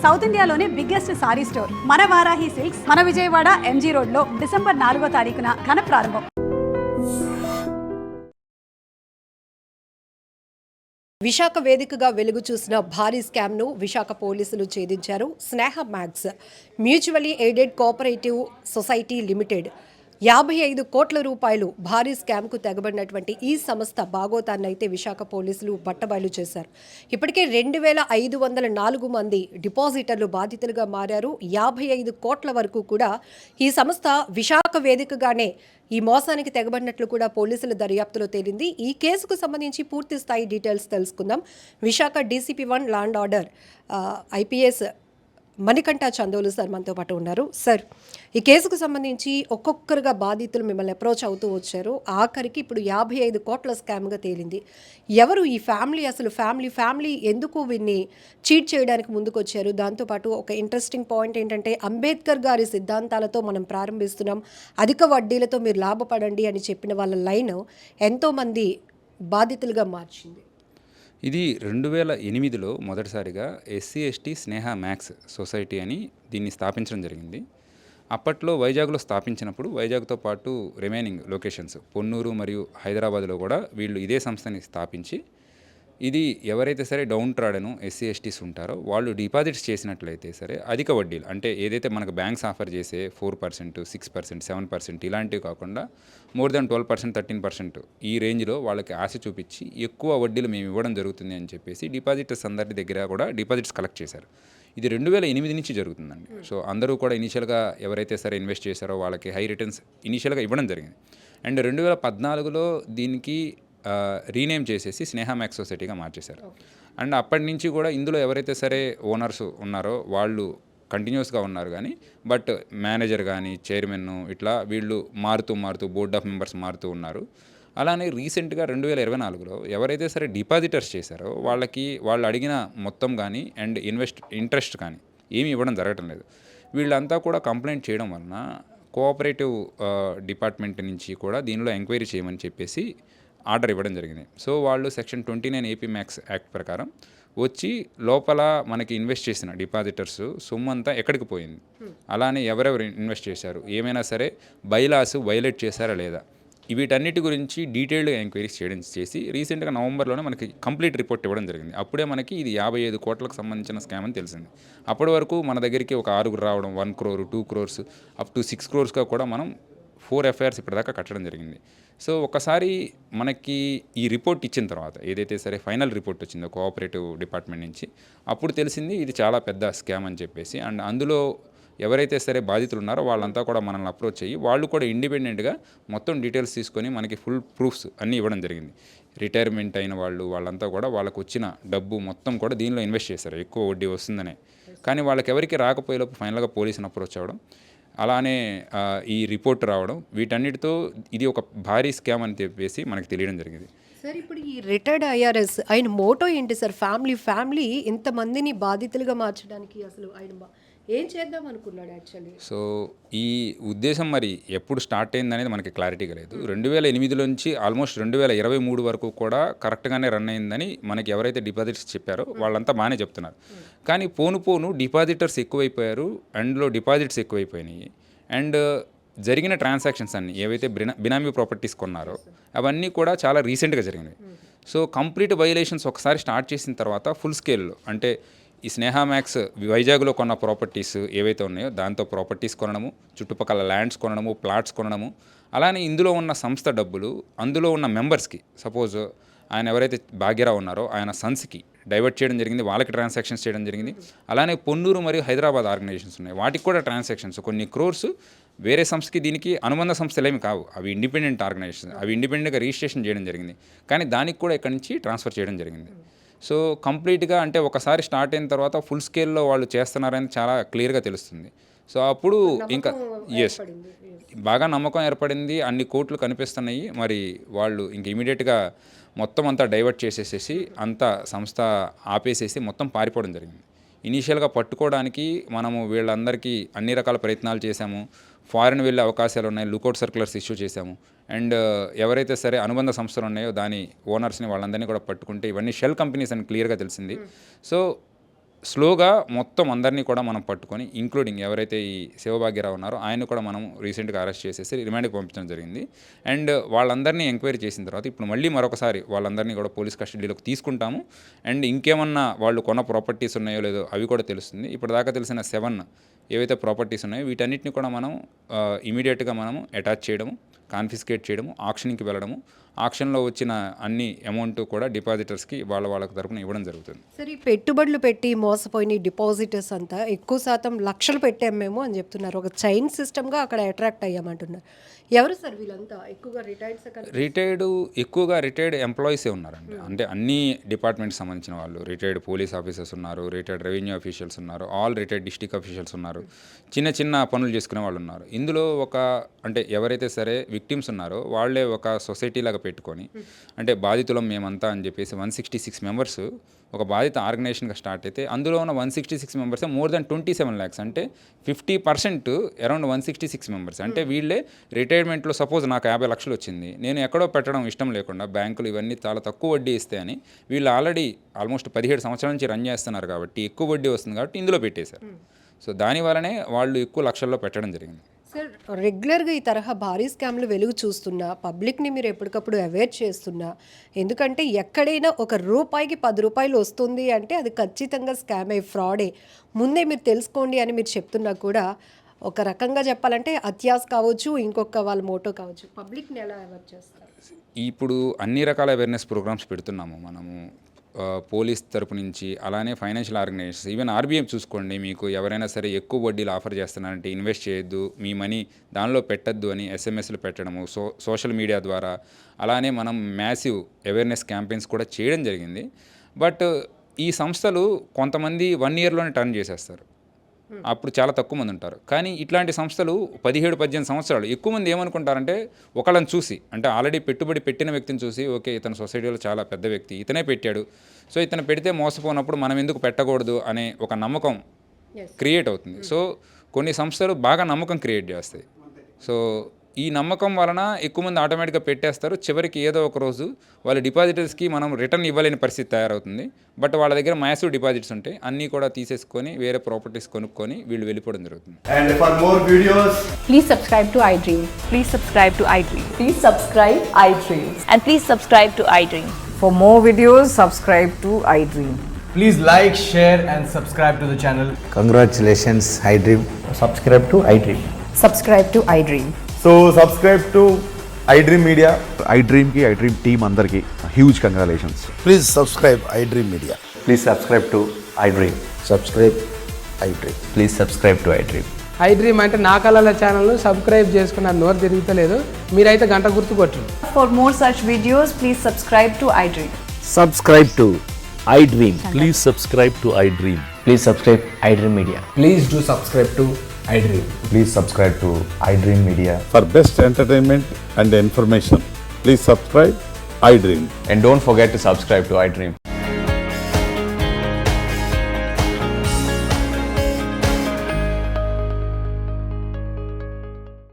South ఇండియాలోనే biggest sorry store మన Varahi silks మన విజయవాడ ఎంజీ రోడ్ లో డిసెంబర్ 4వ తారీఖున ఘన ప్రారంభం. విశాఖ వేదికగా వెలుగు చూసిన భారీ స్కామ్ను విశాఖ పోలీసులు ఛేదించారు. Sneha max mutually aided cooperative society limited 55 కోట్ల రూపాయలు భారీ స్కామ్కు తెగబడినటువంటి ఈ సంస్థ భాగోతాన్ని అయితే విశాఖ పోలీసులు బట్టబయలు చేశారు. ఇప్పటికే 2504 మంది డిపాజిటర్లు బాధితులుగా మారారు. 55 కోట్ల వరకు కూడా ఈ సంస్థ విశాఖ వేదికగానే ఈ మోసానికి తెగబడినట్లు కూడా పోలీసుల దర్యాప్తులో తేలింది. ఈ కేసుకు సంబంధించి పూర్తి స్థాయి డీటెయిల్స్ తెలుసుకుందాం. Visakha DCP 1 land order IPS Manikanta Chandolu sir మనతో పాటు ఉన్నారు. సార్, ఈ కేసుకు సంబంధించి ఒక్కొక్కరుగా బాధితులు మిమ్మల్ని అప్రోచ్ అవుతూ వచ్చారు. ఆఖరికి ఇప్పుడు 55 కోట్ల స్కామ్గా తేలింది. ఎవరు ఈ ఫ్యామిలీ, అసలు ఫ్యామిలీ ఎందుకు వీన్ని చీట్ చేయడానికి ముందుకు వచ్చారు? దాంతోపాటు ఒక ఇంట్రెస్టింగ్ పాయింట్ ఏంటంటే, అంబేద్కర్ గారి సిద్ధాంతాలతో మనం ప్రారంభిస్తున్నాం, అధిక వడ్డీలతో మీరు లాభపడండి అని చెప్పిన వాళ్ళ లైన్ ఎంతోమంది బాధితులుగా మార్చింది. ఇది 2008లో మొదటిసారిగా ఎస్సీ ఎస్టీ స్నేహ మ్యాక్స్ సొసైటీ అని దీన్ని స్థాపించడం జరిగింది. అప్పట్లో వైజాగ్లో స్థాపించినప్పుడు వైజాగ్తో పాటు రిమైనింగ్ లొకేషన్స్ పొన్నూరు మరియు హైదరాబాద్లో కూడా వీళ్ళు ఇదే సంస్థని స్థాపించి, ఇది ఎవరైతే సరే డౌన్ ట్రాడను ఎస్సీ ఎస్టీస్ ఉంటారో వాళ్ళు డిపాజిట్స్ చేసినట్లయితే సరే అధిక వడ్డీలు, అంటే ఏదైతే మనకు బ్యాంక్స్ ఆఫర్ చేసే 4%, 6%, 7% ఇలాంటివి కాకుండా మోర్ దెన్ 12%, 13% ఈ రేంజ్లో వాళ్ళకి ఆశ చూపించి ఎక్కువ వడ్డీలు మేము ఇవ్వడం జరుగుతుంది అని చెప్పేసి డిపాజిటర్స్ అందరి దగ్గర కూడా డిపాజిట్స్ కలెక్ట్ చేశారు. ఇది 2008 నుంచి జరుగుతుందండి. సో అందరూ కూడా ఇనీషియల్గా ఎవరైతే సరే ఇన్వెస్ట్ చేశారో వాళ్ళకి హై రిటర్న్స్ ఇనీషియల్గా ఇవ్వడం జరిగింది. అండ్ 2014లో దీనికి రీనేమ్ చేసేసి స్నేహ మ్యాక్స్ సొసైటీగా మార్చేశారు. అండ్ అప్పటి నుంచి కూడా ఇందులో ఎవరైతే సరే ఓనర్స్ ఉన్నారో వాళ్ళు కంటిన్యూస్గా ఉన్నారు, కానీ బట్ మేనేజర్ కానీ చైర్మన్ ఇట్లా వీళ్ళు మారుతూ బోర్డ్ ఆఫ్ మెంబర్స్ మారుతూ ఉన్నారు. అలానే రీసెంట్గా 2024లో ఎవరైతే సరే డిపాజిటర్స్ చేశారో వాళ్ళు అడిగిన మొత్తం కానీ అండ్ ఇంట్రెస్ట్ కానీ ఏమీ ఇవ్వడం జరగటం లేదు. వీళ్ళంతా కూడా కంప్లైంట్ చేయడం వలన కోఆపరేటివ్ డిపార్ట్మెంట్ నుంచి కూడా దీనిలో ఎంక్వైరీ చేయమని చెప్పేసి ఆర్డర్ ఇవ్వడం జరిగింది. సో వాళ్ళు సెక్షన్ 29 ఏపీ మ్యాక్స్ యాక్ట్ ప్రకారం వచ్చి లోపల మనకి ఇన్వెస్ట్ చేసిన డిపాజిటర్స్ సొమ్ము అంతా ఎక్కడికి పోయింది, అలానే ఎవరెవరు ఇన్వెస్ట్ చేశారు, ఏమైనా సరే బైలాస్ వైలేట్ చేశారా లేదా, వీటన్నిటి గురించి డీటెయిల్డ్గా ఎంక్వైరీస్ చేసి రీసెంట్గా నవంబర్లోనే మనకి కంప్లీట్ రిపోర్ట్ ఇవ్వడం జరిగింది. అప్పుడే మనకి ఇది 55 కోట్లకు సంబంధించిన స్కామ్ అని తెలిసింది. అప్పటి వరకు మన దగ్గరికి ఒక 6 రావడం, 1 crore, 2 crores up to 6 crores కూడా మనం 4 FIRs ఇప్పటిదాకా కట్టడం జరిగింది. సో ఒకసారి మనకి ఈ రిపోర్ట్ ఇచ్చిన తర్వాత ఏదైతే సరే ఫైనల్ రిపోర్ట్ వచ్చిందో కోఆపరేటివ్ డిపార్ట్మెంట్ నుంచి, అప్పుడు తెలిసింది ఇది చాలా పెద్ద స్కామ్ అని చెప్పేసి. అండ్ అందులో ఎవరైతే సరే బాధితులు ఉన్నారో వాళ్ళంతా కూడా మనల్ని అప్రోచ్ అయ్యి వాళ్ళు కూడా ఇండిపెండెంట్గా మొత్తం డీటెయిల్స్ తీసుకొని మనకి ఫుల్ ప్రూఫ్స్ అన్నీ ఇవ్వడం జరిగింది. రిటైర్మెంట్ అయిన వాళ్ళంతా కూడా వాళ్ళకు వచ్చిన డబ్బు మొత్తం కూడా దీనిలో ఇన్వెస్ట్ చేశారు, ఎక్కువ వడ్డీ వస్తుందనే. కానీ వాళ్ళకి ఎవరికి రాకపోయేలోపు ఫైనల్గా పోలీసుని అప్రోచ్ అవ్వడం, అలానే ఈ రిపోర్ట్ రావడం, వీటన్నిటితో ఇది ఒక భారీ స్కామ్ అని చెప్పేసి మనకు తెలియడం జరిగింది. సార్, ఇప్పుడు ఈ రిటైర్డ్ ఐఆర్ఎస్ ఆయన మోటో ఏంటి సార్? ఫ్యామిలీ ఇంతమందిని బాధితులుగా మార్చడానికి అసలు ఆయన ఏం చేద్దాం అనుకున్నాడు యాక్చువల్లీ? సో ఈ ఉద్దేశం మరి ఎప్పుడు స్టార్ట్ అయింది అనేది మనకి క్లారిటీగా లేదు. 2008 నుంచి ఆల్మోస్ట్ 2023 వరకు కూడా కరెక్ట్గానే రన్ అయిందని మనకి ఎవరైతే డిపాజిట్స్ చెప్పారో వాళ్ళంతా బాగానే చెప్తున్నారు. కానీ పోను డిపాజిటర్స్ ఎక్కువైపోయారు, అండ్లో డిపాజిట్స్ ఎక్కువైపోయినాయి. అండ్ జరిగిన ట్రాన్సాక్షన్స్ అన్నీ ఏవైతే బినామీ ప్రాపర్టీస్ కొన్నారో అవన్నీ కూడా చాలా రీసెంట్గా జరిగినాయి. సో కంప్లీట్ వైలేషన్స్ ఒకసారి స్టార్ట్ చేసిన తర్వాత ఫుల్ స్కేల్లో, అంటే ఈ స్నేహ మ్యాక్స్ వైజాగ్లో కొన్న ప్రాపర్టీస్ ఏవైతే ఉన్నాయో దాంతో ప్రాపర్టీస్ కొనడము, చుట్టుపక్కల ల్యాండ్స్ కొనడము, ప్లాట్స్ కొనడము, అలానే ఇందులో ఉన్న సంస్థ డబ్బులు అందులో ఉన్న మెంబర్స్కి, సపోజ్ ఆయన ఎవరైతే భాగ్యరావు ఉన్నారో ఆయన సన్స్కి డైవర్ట్ చేయడం జరిగింది, వాళ్ళకి ట్రాన్సాక్షన్స్ చేయడం జరిగింది. అలానే పొన్నూరు మరియు హైదరాబాద్ ఆర్గనైజేషన్స్ ఉన్నాయి, వాటికి కూడా ట్రాన్సాక్షన్స్ కొన్ని క్రోర్స్ వేరే సంస్థకి, దీనికి అనుబంధ సంస్థలు ఏమి కావు, అవి ఇండిపెండెంట్ ఆర్గనైజేషన్, అవి ఇండిపెండెంట్గా రిజిస్ట్రేషన్ చేయడం జరిగింది. కానీ దానికి కూడా ఇక్కడి నుంచి ట్రాన్స్ఫర్ చేయడం జరిగింది. సో కంప్లీట్గా అంటే ఒకసారి స్టార్ట్ అయిన తర్వాత ఫుల్ స్కేల్లో వాళ్ళు చేస్తున్నారని చాలా క్లియర్గా తెలుస్తుంది. సో అప్పుడు ఇంకా బాగా నమ్మకం ఏర్పడింది, అన్ని కోట్లు కనిపిస్తున్నాయి. మరి వాళ్ళు ఇంక ఇమీడియట్గా మొత్తం అంతా డైవర్ట్ చేసేసేసి అంతా సంస్థ ఆపేసేసి మొత్తం పారిపోవడం జరిగింది. ఇనీషియల్గా పట్టుకోవడానికి మనము వీళ్ళందరికీ అన్ని రకాల ప్రయత్నాలు చేశాము, ఫారిన్ వెళ్ళే అవకాశాలు ఉన్నాయి, లుకౌట్ సర్క్యులర్స్ ఇష్యూ చేశాము. అండ్ ఎవరైతే సరే అనుబంధ సంస్థలు ఉన్నాయో దాని ఓనర్స్ని వాళ్ళందరినీ కూడా పట్టుకుంటే ఇవన్నీ షెల్ కంపెనీస్ అని క్లియర్గా తెలిసింది. సో స్లోగా మొత్తం అందరినీ కూడా మనం పట్టుకొని ఇంక్లూడింగ్ ఎవరైతే ఈ శివభాగ్యరావు ఉన్నారో ఆయన కూడా మనం రీసెంట్గా అరెస్ట్ చేసేసి రిమాండ్కి పంపించడం జరిగింది. అండ్ వాళ్ళందరినీ ఎంక్వైరీ చేసిన తర్వాత ఇప్పుడు మళ్ళీ మరొకసారి వాళ్ళందరినీ కూడా పోలీస్ కస్టడీలోకి తీసుకుంటాము. అండ్ ఇంకేమన్నా వాళ్ళు కొన్న ప్రాపర్టీస్ ఉన్నాయో లేదో అవి కూడా తెలుస్తుంది. ఇప్పటిదాకా తెలిసిన 7 ఏవైతే ప్రాపర్టీస్ ఉన్నాయో వీటన్నిటిని కూడా మనం ఇమీడియట్గా మనము అటాచ్ చేయడము, కాన్ఫిస్కేట్ చేయడము, ఆక్షన్కి వెళ్ళడము, ఆక్షన్లో వచ్చిన అన్ని అమౌంట్ కూడా డిపాజిటర్స్కి వాళ్ళ తరపున ఇవ్వడం జరుగుతుంది. సరే, ఈ పెట్టుబడులు పెట్టి మోసపోయిన డిపాజిటర్స్ అంతా ఎక్కువ శాతం లక్షలు పెట్టాం మేము అని చెప్తున్నారు. ఒక చైన్ సిస్టమ్గా అక్కడ అట్రాక్ట్ అయ్యామంటున్నారు. ఎవరు సార్ వీళ్ళంతా? ఎక్కువగా రిటైర్డ్ ఎంప్లాయీసే ఉన్నారండి. అంటే అన్ని డిపార్ట్మెంట్స్ సంబంధించిన వాళ్ళు, రిటైర్డ్ పోలీస్ ఆఫీసర్స్ ఉన్నారు, రిటైర్డ్ రెవెన్యూ అఫీషియల్స్ ఉన్నారు, ఆల్ రిటైర్డ్ డిస్ట్రిక్ట్ అఫీషియల్స్ ఉన్నారు, చిన్న పనులు చేసుకునే వాళ్ళు ఉన్నారు. ఇందులో అంటే ఎవరైతే సరే విక్టిమ్స్ ఉన్నారో వాళ్ళే ఒక సొసైటీ లాగా పెట్టుకొని, అంటే బాధితులం మేమంతా అని చెప్పేసి 166 మెంబర్స్ ఒక బాధిత ఆర్గనైజేషన్గా స్టార్ట్ అయితే అందులో ఉన్న 166 మెంబర్స్ మోర్ దెన్ 27 lakhs, అంటే 50% అరౌండ్ 166 మెంబర్స్. అంటే వీళ్ళే రిటైర్మెంట్లో సపోజ్ నాకు 50 లక్షలు వచ్చింది, నేను ఎక్కడో పెట్టడం ఇష్టం లేకుండా బ్యాంకులు ఇవన్నీ చాలా తక్కువ వడ్డీ ఇస్తే అని వీళ్ళు ఆల్రెడీ ఆల్మోస్ట్ 17 సంవత్సరాల నుంచి రన్ చేస్తున్నారు కాబట్టి ఎక్కువ వడ్డీ వస్తుంది కాబట్టి ఇందులో పెట్టేశారు. సో దానివల్లనే వాళ్ళు ఎక్కువ లక్షల్లో పెట్టడం జరిగింది. సార్, రెగ్యులర్గా ఈ తరహా భారీ స్కామ్లు వెలుగు చూస్తున్నా, పబ్లిక్ని మీరు ఎప్పటికప్పుడు అవేర్ చేస్తున్నా, ఎందుకంటే ఎక్కడైనా ₹1కి ₹10 వస్తుంది అంటే అది ఖచ్చితంగా స్కామే, ఫ్రాడే, ముందే మీరు తెలుసుకోండి అని మీరు చెప్తున్నా కూడా ఒక రకంగా చెప్పాలంటే అత్యాస కావచ్చు, ఇంకొక వాళ్ళ మోటో కావచ్చు, పబ్లిక్ని ఎలా అవేర్ చేస్తారు? ఇప్పుడు అన్ని రకాల అవేర్నెస్ ప్రోగ్రామ్స్ పెడుతున్నాము మనము పోలీస్ తరపు నుంచి, అలానే ఫైనాన్షియల్ ఆర్గనైజేషన్స్, ఈవెన్ ఆర్బీఐ చూసుకోండి. మీకు ఎవరైనా సరే ఎక్కువ వడ్డీలు ఆఫర్ చేస్తున్నారంటే ఇన్వెస్ట్ చేయొద్దు, మీ మనీ దానిలో పెట్టద్దు అని ఎస్ఎంఎస్లు పెట్టడము, సోషల్ మీడియా ద్వారా, అలానే మనం మ్యాసివ్ అవేర్నెస్ క్యాంపెయిన్స్ కూడా చేయడం జరిగింది. బట్ ఈ సంస్థలు కొంతమంది 1 yearలోనే టర్న్ చేసేస్తారు, అప్పుడు చాలా తక్కువ మంది ఉంటారు. కానీ ఇట్లాంటి సంస్థలు 17-18 సంవత్సరాలు, ఎక్కువ మంది ఏమనుకుంటారంటే ఒకళ్ళని చూసి, అంటే ఆల్రెడీ పెట్టుబడి పెట్టిన వ్యక్తిని చూసి, ఓకే ఇతను సొసైటీలో చాలా పెద్ద వ్యక్తి, ఇతనే పెట్టాడు, సో ఇతను పెడితే మోసపోనప్పుడు మనం ఎందుకు పెట్టకూడదు అనే ఒక నమ్మకం క్రియేట్ అవుతుంది. సో కొన్ని సంస్థలు బాగా నమ్మకం క్రియేట్ చేస్తాయి. సో ఈ నమ్మకం వలన ఎక్కువ మంది ఆటోమేటిక్గా పెట్టేస్తారు. చివరికి ఏదో ఒక రోజు వాళ్ళ డిపాజిటర్స్కి మనం రిటర్న్ ఇవ్వలేని పరిస్థితి తయారవుతుంది. బట్ వాళ్ళ దగ్గర మ్యాసివ్ డిపాజిట్స్ ఉంటాయి, అన్నీ కూడా తీసేసుకొని వేరే ప్రాపర్టీస్ కొనుక్కొని వీళ్ళు వెళ్ళిపోవడం జరుగుతుంది. And for more videos, Please subscribe to iDream. Please subscribe to iDream. Please subscribe iDream. And please subscribe to iDream. For more videos, subscribe to iDream. please like, share and subscribe to the channel. Congratulations, iDream. Subscribe to iDream. Subscribe to iDream. So subscribe to iDream Media. iDream की iDream team अंदर की huge congratulations. Please subscribe iDream Media. Please subscribe to iDream. Subscribe iDream. Please subscribe to iDream. iDream అంటే నా కళల ఛానల్ను subscribe చేసుకున్న నోరు తిరుగుతలేదు, మీరైతే గంట గుర్తు కొట్టండి. For more such videos, please subscribe to iDream. Subscribe to iDream. Please subscribe to iDream. Please subscribe iDream Media. Please do subscribe to iDream. Please subscribe to iDream Media. For best entertainment and information, please subscribe iDream. And don't forget to subscribe to iDream.